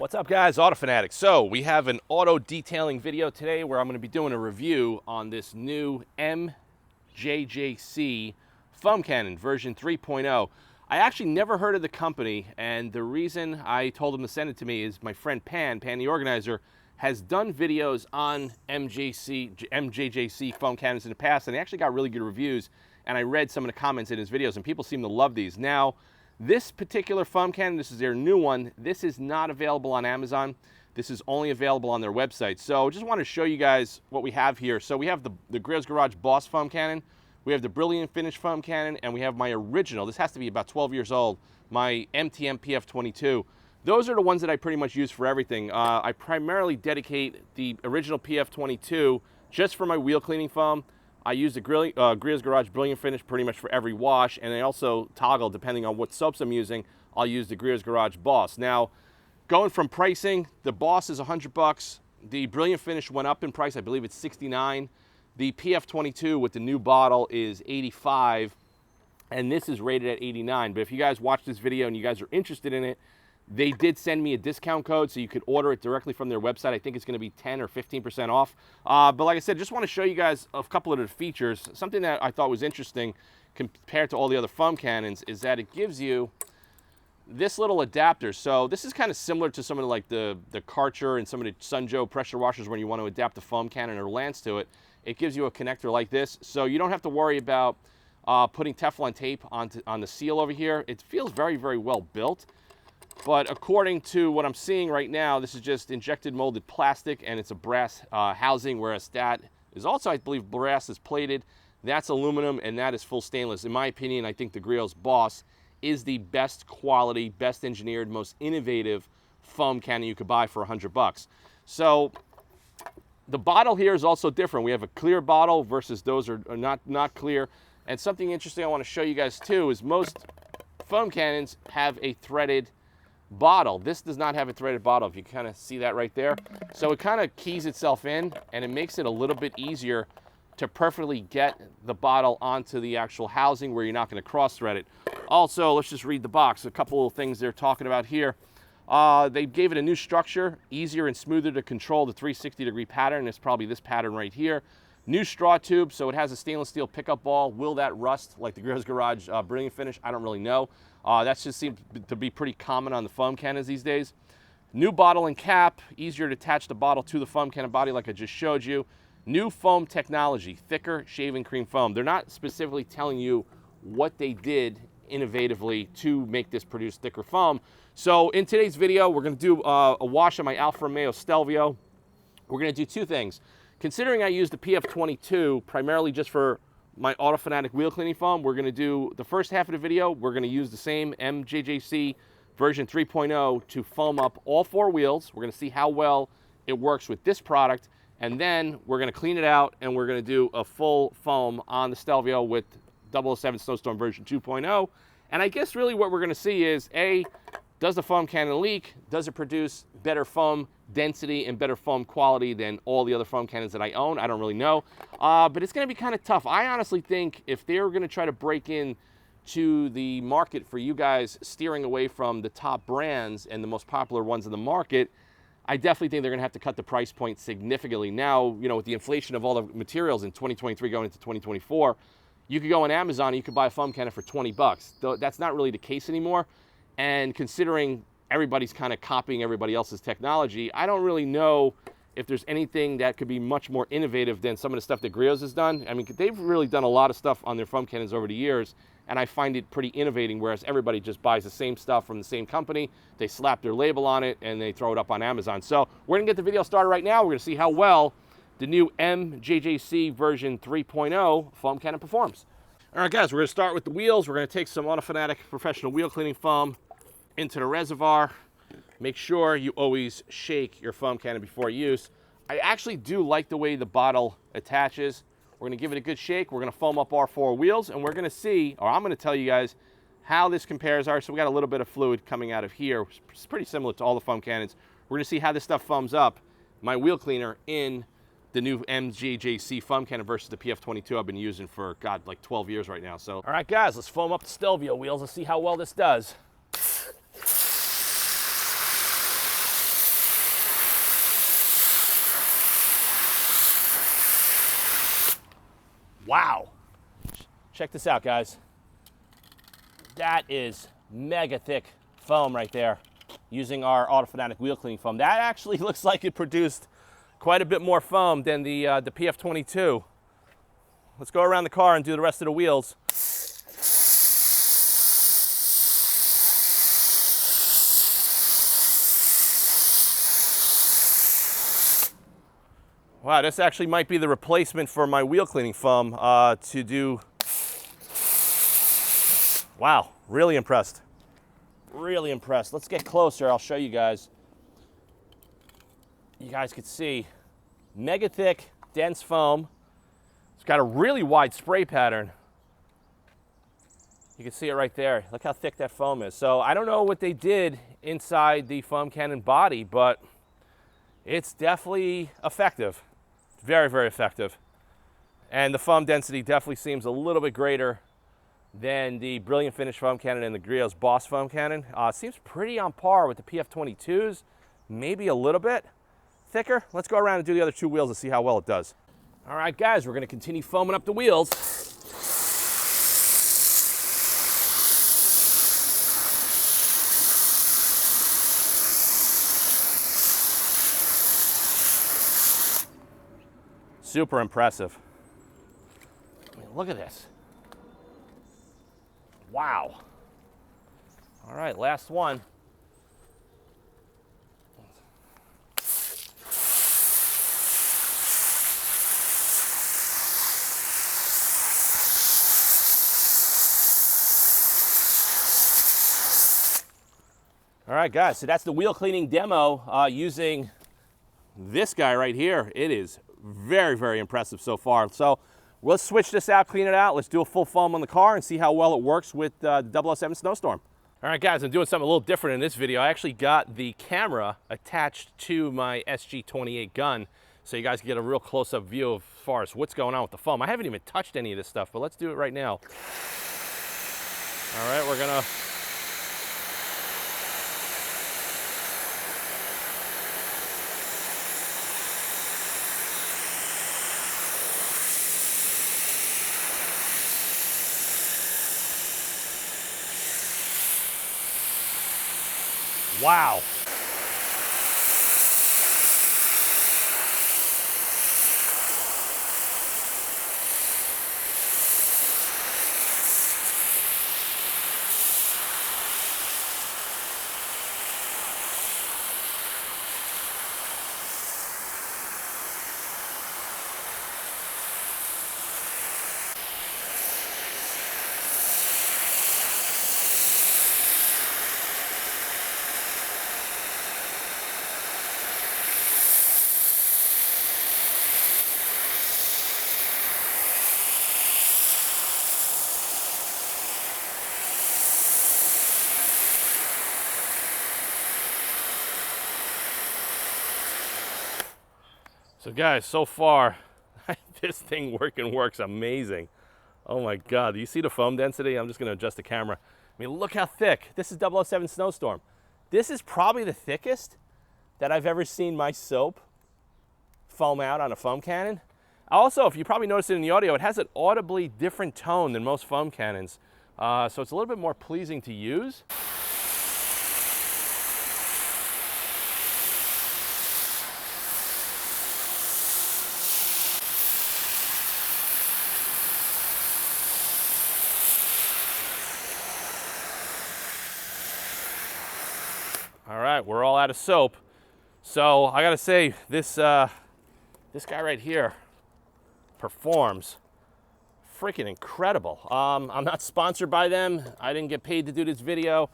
What's up, guys? Auto Fanatics. So we have an auto detailing video today where I'm going to be doing a review on this new MJJC foam cannon version 3.0. I actually never heard of the company, and the reason I told him to send it to me is my friend Pan the organizer, has done videos on MJJC foam cannons in the past, and they actually got really good reviews, and I read some of the comments in his videos, and people seem to love these. Now, this particular foam cannon, this is their new one. This is not available on Amazon. This is only available on their website. So just want to show you guys what we have here. So we have the Grills Garage Boss foam cannon. We have the Brilliant Finish foam cannon, and we have my original. This has to be about 12 years old, my MTM PF22. Those are the ones that I pretty much use for everything. I primarily dedicate the original PF22 just for my wheel cleaning foam. I use the Grills Garage Brilliant Finish pretty much for every wash, and I also toggle, depending on what soaps I'm using, I'll use the Grills Garage Boss. Now, going from pricing, the Boss is $100. The Brilliant Finish went up in price. I believe it's $69. The PF22 with the new bottle is $85, and this is rated at $89. But if you guys watch this video and you guys are interested in it, they did send me a discount code, so you could order it directly from their website. I think it's going to be 10 or 15% off. But like I said, just want to show you guys a couple of the features. Something that I thought was interesting compared to all the other foam cannons is that it gives you this little adapter. So this is kind of similar to some of the Karcher and some of the Sunjo pressure washers when you want to adapt the foam cannon or lance to it. It gives you a connector like this, so you don't have to worry about putting Teflon tape on the seal over here. It feels very, very well built. But according to what I'm seeing right now, this is just injected molded plastic, and it's a brass housing, whereas that is also, I believe, brass is plated. That's aluminum, and that is full stainless. In my opinion, I think the Grills Boss is the best quality, best engineered, most innovative foam cannon you could buy for $100. So the bottle here is also different. We have a clear bottle versus those are not clear. And something interesting I want to show you guys too is most foam cannons have a threaded bottle. This does not have a threaded bottle, if you kind of see that right there. So it kind of keys itself in, and it makes it a little bit easier to perfectly get the bottle onto the actual housing where you're not going to cross thread it. Also, let's just read the box. A couple of things they're talking about here. They gave it a new structure, easier and smoother to control the 360-degree pattern. It's probably this pattern right here. New straw tube, so it has a stainless steel pickup ball. Will that rust like the Grills Garage Brilliant Finish? I don't really know. That just seems to be pretty common on the foam cannons these days. New bottle and cap, easier to attach the bottle to the foam cannon body like I just showed you. New foam technology, thicker shaving cream foam. They're not specifically telling you what they did innovatively to make this produce thicker foam. So in today's video, we're going to do a wash on my Alfa Romeo Stelvio. We're going to do two things. Considering I use the PF22 primarily just for my Auto Fanatic wheel cleaning foam, we're going to do the first half of the video. We're going to use the same MJJC version 3.0 to foam up all four wheels. We're going to see how well it works with this product, and then we're going to clean it out, and we're going to do a full foam on the Stelvio with 007 Snowstorm version 2.0. And I guess really what we're going to see is, A, does the foam cannon leak? Does it produce better foam density and better foam quality than all the other foam cannons that I own? I don't really know, but it's going to be kind of tough. I honestly think if they're going to try to break in to the market for you guys steering away from the top brands and the most popular ones in the market, I definitely think they're going to have to cut the price point significantly. Now, you know, with the inflation of all the materials in 2023 going into 2024, you could go on Amazon and you could buy a foam cannon for $20. That's not really the case anymore. And considering everybody's kind of copying everybody else's technology, I don't really know if there's anything that could be much more innovative than some of the stuff that Grills has done. I mean, they've really done a lot of stuff on their foam cannons over the years, and I find it pretty innovating, whereas everybody just buys the same stuff from the same company. They slap their label on it, and they throw it up on Amazon. So we're going to get the video started right now. We're going to see how well the new MJJC version 3.0 foam cannon performs. All right, guys, we're going to start with the wheels. We're going to take some Auto Fanatic professional wheel cleaning foam into the reservoir. Make sure you always shake your foam cannon before use. I actually do like the way the bottle attaches. We're going to give it a good shake. We're going to foam up our four wheels, and we're going to see, or I'm going to tell you guys how this compares. All right, so we got a little bit of fluid coming out of here. It's pretty similar to all the foam cannons. We're going to see how this stuff foams up my wheel cleaner in the new MJJC foam cannon versus the PF22 I've been using for, God, like 12 years right now. So, all right, guys, let's foam up the Stelvio wheels and see how well this does. Wow. Check this out, guys. That is mega thick foam right there using our Autofanatic wheel cleaning foam. That actually looks like it produced quite a bit more foam than the PF22. Let's go around the car and do the rest of the wheels. Wow, this actually might be the replacement for my wheel cleaning foam to do. Wow, really impressed. Really impressed. Let's get closer. I'll show you guys. You guys can see mega thick, dense foam. It's got a really wide spray pattern. You can see it right there. Look how thick that foam is. So I don't know what they did inside the foam cannon body, but it's definitely effective. Very, very effective. And the foam density definitely seems a little bit greater than the Brilliant Finish foam cannon and the Griot's Boss foam cannon. Seems pretty on par with the PF22s, maybe a little bit thicker. Let's go around and do the other two wheels and see how well it does. All right, guys, we're gonna continue foaming up the wheels. Super impressive. I mean, look at this. Wow. All right, last one. All right, guys, so that's the wheel cleaning demo using this guy right here. It is very, very impressive so far. So let's switch this out, clean it out. Let's do a full foam on the car and see how well it works with the 007 Snowstorm. All right, guys, I'm doing something a little different in this video. I actually got the camera attached to my SG28 gun so you guys can get a real close-up view of as far as what's going on with the foam. I haven't even touched any of this stuff, but let's do it right now. All right, we're gonna wow. So guys, so far, this thing works amazing. Oh my God, do you see the foam density? I'm just gonna adjust the camera. I mean, look how thick. This is 007 Snowstorm. This is probably the thickest that I've ever seen my soap foam out on a foam cannon. Also, if you probably noticed it in the audio, it has an audibly different tone than most foam cannons. So it's a little bit more pleasing to use. All right, we're all out of soap. So I gotta say, this guy right here performs freaking incredible. I'm not sponsored by them. I didn't get paid to do this video.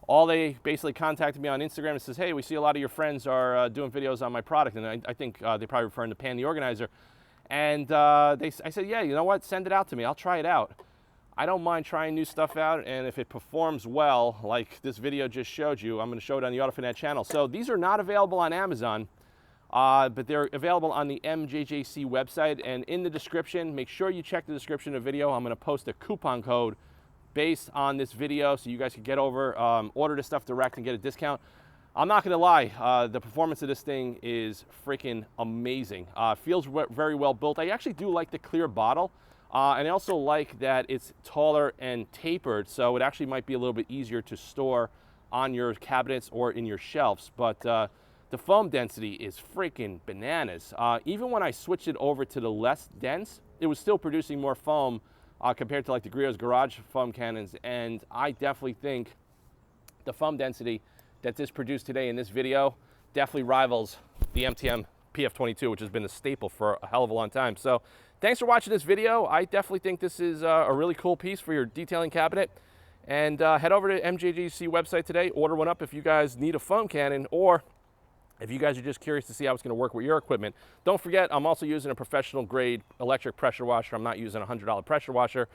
All they basically contacted me on Instagram and says, hey, we see a lot of your friends are doing videos on my product. And I think they're probably referring to Pan the organizer. And I said, yeah, you know what? Send it out to me. I'll try it out. I don't mind trying new stuff out, and if it performs well, like this video just showed you, I'm going to show it on the Autofanatic channel. So these are not available on Amazon, but they're available on the MJJC website. And in the description, make sure you check the description of the video. I'm going to post a coupon code based on this video so you guys can get over, order this stuff direct and get a discount. I'm not going to lie, the performance of this thing is freaking amazing. Feels very well built. I actually do like the clear bottle. And I also like that it's taller and tapered, so it actually might be a little bit easier to store on your cabinets or in your shelves. But the foam density is freaking bananas. Even when I switched it over to the less dense, it was still producing more foam compared to like the Griot's Garage foam cannons. And I definitely think the foam density that this produced today in this video definitely rivals the MTM PF22, which has been a staple for a hell of a long time. So thanks for watching this video. I definitely think this is a really cool piece for your detailing cabinet. And head over to MJJC website today, order one up if you guys need a foam cannon, or if you guys are just curious to see how it's going to work with your equipment. Don't forget, I'm also using a professional grade electric pressure washer. I'm not using a $100 pressure washer.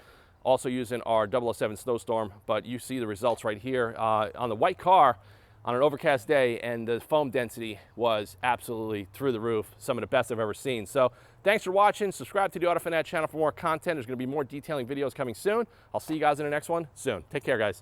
Also using our 007 Snowstorm, but you see the results right here on the white car on an overcast day, and the foam density was absolutely through the roof. Some of the best I've ever seen. So thanks for watching. Subscribe to the AutoFanatic channel for more content. There's going to be more detailing videos coming soon. I'll see you guys in the next one soon. Take care, guys.